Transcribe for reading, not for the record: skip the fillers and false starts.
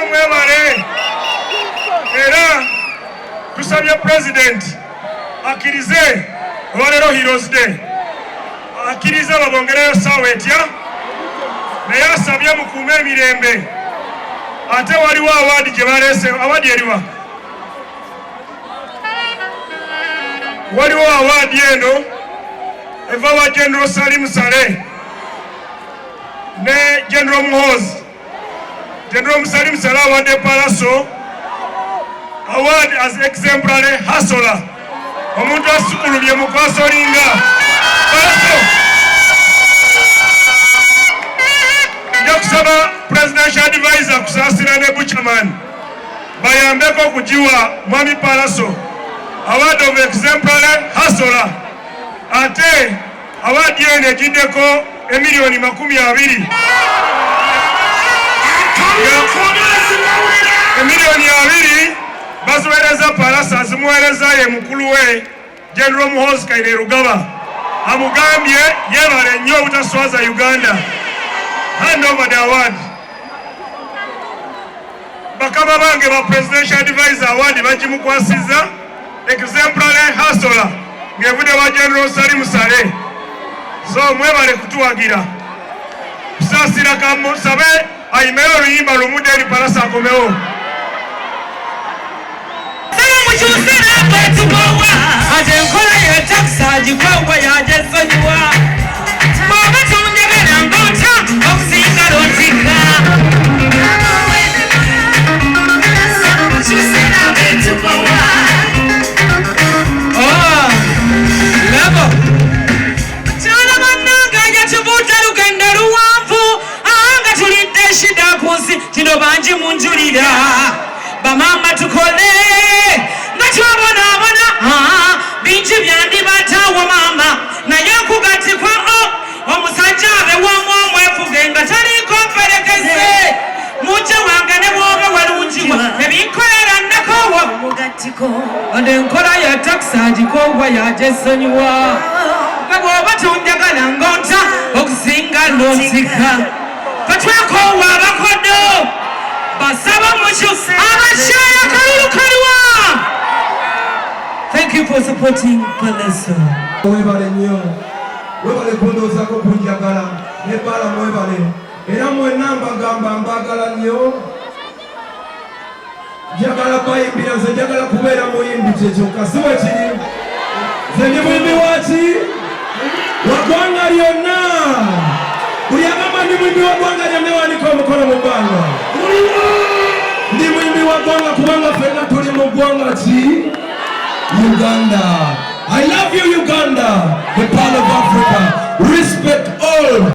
mwebale era tusabye president akirize olwaleero Heroes Day akirize babongereyo ssaawa etya naye asabye mukuume emirembe ate waliwo awaadi gye baleese awaadi eriwa waliwo awaadi eno eva wa General Salim Saleh ne General Muhoozi. General Salim Saleh awadde Palaso award as exemplary hustler, omuntu asukulumye mu kwasolinga Palaso. Nja kusaba presidential advisor kusaasira ne Buchaman bayambeko okugiwa Mwami Palaso award of exemplary hustler, ate award eno egiddeko emiliyoni 20. Emiliyoni 2 baziweereza Palaso, azimuweereza ye mukulu we General Muhoozi Kainerugaba, amugambye yebale nnyo obutaswaza Uganda. Hand over the award. Bakama bange ba presidential advisor award bagimukwasiza exemplary hustler ngevudde wa General Salim Saleh. So mwebale kutuwagira kusaasira kamusabe ayimeyo oluyimba lumudde eri Palaso akomewo. Ate enkola y'etakisa gikwawa yagyesonyiwa bw'oba tonjagala ng'otya okusinga l'otika. Labo kyala bannanga yatubuuta lugendo luwanvu nga tulidde shida ku nsi kino bangi munjulira bamama tukole nga twabonaabona bingi byandibatawo mama naye nkugatikwa omusajja abewamu omwefuge nga taliiko mperekeze mujje wange ne bwoba walungiwa ebinkolera nakowa mugatiko ande enkola ya takisa agikowa yagyesonyiwa nga bwoba tonjagala ngonta okusinga lonsika katwakowa abakodo basaba mucu abashaya kalulukaliwa. Thank you for supporting Palaso. Webale nnyo, webale kundoozako kunjagala ne bala mwebale era mwenna mbagamba mbagala nnyo. Njagala bayimbira, nze njagala kubeera muyimbi kyekyoka si bwe kiri. Nze ndi muyimbi waki wa ggwanga lyonna. Buli agamba ndi muyimbi wa ggwanga lyonna wanika omukono mu ggwanga. Ndi muyimbi wa ggwanga kubanga ffenna tuli mu ggwanga ki Uganda. I love you Uganda.